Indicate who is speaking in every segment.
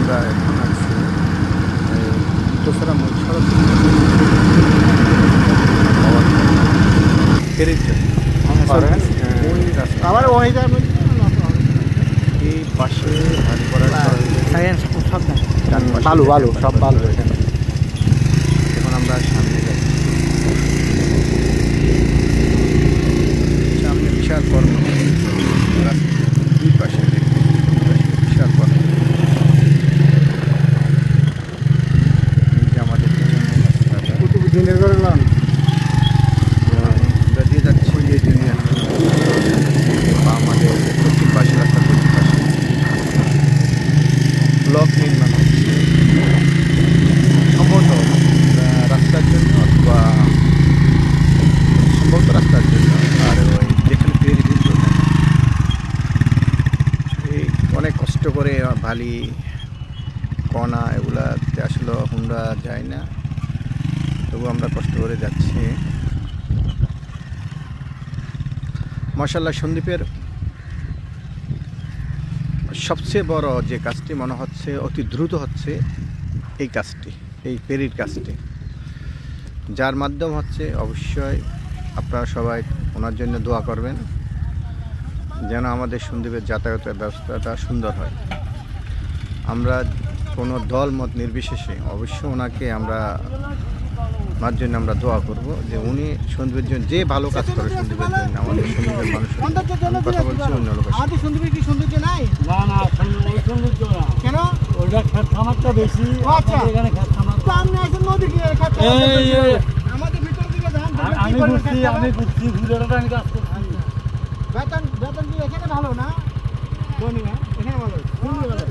Speaker 1: আমরা এখন আছি তোসরা মূল সড়ক ফেরির জন্য ওই রাস্তা
Speaker 2: আবার ওই
Speaker 1: এই পাশে ভারী করার
Speaker 2: সব
Speaker 1: বালু বালু সব বালু এখানে। এখন আমরা সামনে যাচ্ছি, সামনে বিশাল কর্ম দুই পাশে বিশাল কর্ম। আমাদের
Speaker 2: দিনের করে
Speaker 1: দিয়ে যাচ্ছি যে ইউনিয়ন বা আমাদের দক্ষিণ পাশে রাস্তার দক্ষিণ পাশে ব্লক নির্মাণ হচ্ছে সম্ভবত রাস্তার জন্য অথবা সম্ভবত রাস্তার জন্য। আর ওই যেখানে ফেরি দিত এই অনেক কষ্ট করে বালি কণা এগুলাতে আসলে হুন্ডা যায় না, তবু আমরা কষ্ট করে যাচ্ছি। মাশাআল্লাহ সন্দ্বীপের সবচেয়ে বড় যে কাজটি মনে হচ্ছে অতি দ্রুত হচ্ছে এই কাজটি, এই ফেরির কাজটি, যার মাধ্যম হচ্ছে অবশ্যই আপনারা সবাই ওনার জন্য দোয়া করবেন যেন আমাদের সন্দ্বীপের যাতায়াতের ব্যবস্থাটা সুন্দর হয়। আমরা কোনো দল মত নির্বিশেষে অবশ্যই ওনাকে ওনার জন্য আমরা দোয়া করব যে উনি সন্দ্বীপের জন্য যে ভালো কাজ করে সন্দ্বীপের জন্য, আমাদের সন্দ্বীপের মানুষের কথা বলছি অন্য লোক
Speaker 2: আমাদের সন্দ্বীপে কি সৌন্দর্য নাই?
Speaker 3: না না ওই সৌন্দর্য না।
Speaker 2: কেন?
Speaker 3: ওইটা খেত খামারটা বেশি।
Speaker 2: আচ্ছা
Speaker 3: এখানে খেত খামার
Speaker 2: তো আপনি এখন নদী দিয়ে খেত আমাদের ভিতর দিকে যান।
Speaker 3: আমি বুঝছি ভিডিওটা আমি কাজ করছি।
Speaker 2: বেতন কি এখানে ভালো না? বনিয়া এখানে ভালো, সুন্দর ভালো।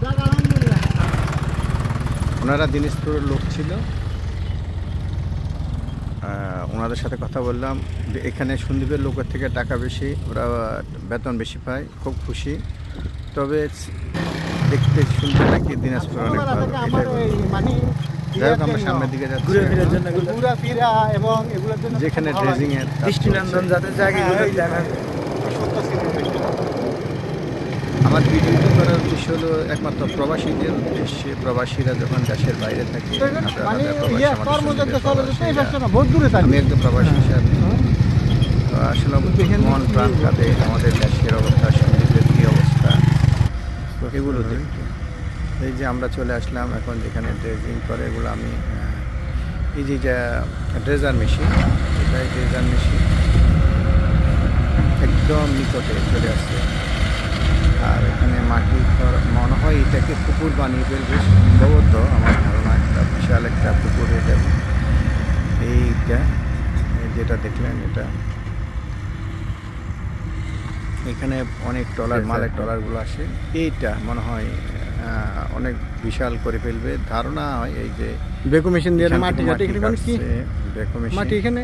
Speaker 2: যাক আলহামদুলিল্লাহ।
Speaker 1: ওনারা দিনাজপুরের লোক ছিল, ওনাদের সাথে কথা বললাম। এখানে সন্দ্বীপের লোকের থেকে টাকা বেশি, ওরা বেতন বেশি পায়, খুব খুশি। তবে দেখতে শুনতে নাকি দিনাজপুর অনেক ভালো। যাই হোক আমরা সামনের দিকে যাচ্ছি যেখানে ড্রেজিংয়ের
Speaker 2: দৃষ্টিনন্দন যাতে জায়গাগুলো
Speaker 1: আমার ভিডিওটি করার উদ্দেশ্য হলো একমাত্র প্রবাসীদের উদ্দেশ্যে। প্রবাসীরা যখন দেশের বাইরে থাকে, আমি একদম প্রবাসী হিসাবে তো আসলে মন প্রাণ কাঁদে আমাদের দেশের অবস্থা, সন্দ্বীপের কী অবস্থা, এগুলো দেখতে। এই যে আমরা চলে আসলাম এখন যেখানে ড্রেজিং করে, এগুলো আমি এই যে ড্রেজার মেশিন, এটাই ড্রেজার মেশিন একদম নিকটে চলে আসছে। আর এখানে মাটি মনে হয় এটাকে পুকুর বানিয়ে ফেলবে সম্ভবত, আমার ধারণা একটা বিশাল একটা পুকুর হয়ে যাবে এইটা যেটা দেখলেন। এটা এখানে অনেক ট্রলার, মালের ট্রলারগুলো আসে, এইটা মনে হয় অনেক বিশাল করে ফেলবে ধারণা হয়। এই যে
Speaker 2: বেকু মেশিন দিয়ে মাটি
Speaker 1: বেকু মেশিন
Speaker 2: মাটি এখানে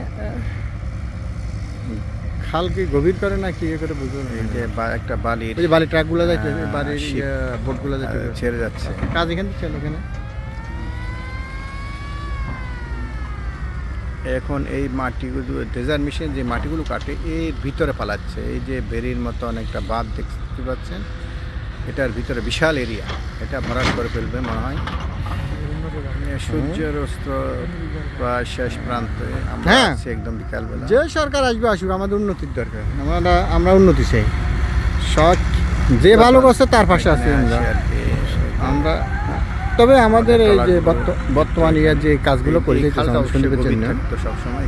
Speaker 2: খাল কি গভীর করে না কি করে বুঝবো না।
Speaker 1: এই যে একটা বালির
Speaker 2: বালি ট্রাকগুলো যাচ্ছে, বালির বোটগুলো যাচ্ছে,
Speaker 1: ছেড়ে যাচ্ছে
Speaker 2: কাজ এখানে চলে এখানে।
Speaker 1: এখন এই মাটিগুলো ড্রেজার মেশিন যে মাটিগুলো কাটে এর ভিতরে পালাচ্ছে। এই যে বেরির মতো অনেকটা বাঁধ দেখতে পাচ্ছেন, এটার ভিতরে বিশাল এরিয়া, এটা ভরাট করে ফেলবে মনে হয়। সূর্যের অস্ত প্রায় শেষ প্রান্তে আমরা আছি, একদম বিকালবেলা।
Speaker 2: যে সরকার আসবে আসুক, আমাদের উন্নতির দরকার, আমরা উন্নতি চাই। সৎ যে ভালো করছে তার পাশে আছি আমরা। তবে আমাদের এই যে বর্তমান ইয়ার যে কাজগুলো করে সন্দ্বীপের জন্য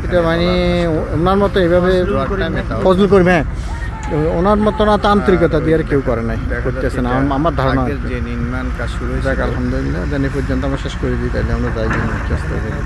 Speaker 2: এটা মানে ওনার মতো এইভাবে ফজল করবে, হ্যাঁ ওনার মতো না তান্ত্রিকতা দিয়ে আর কেউ করে নাই, করতেছে না আমার ধারণা।
Speaker 1: যে নির্মাণ কাজ শুরু হয়েছে
Speaker 2: আলহামদুলিল্লাহ, জানি পর্যন্ত আমরা শেষ করে দিই, তাহলে আমরা যাই চেষ্টা করি।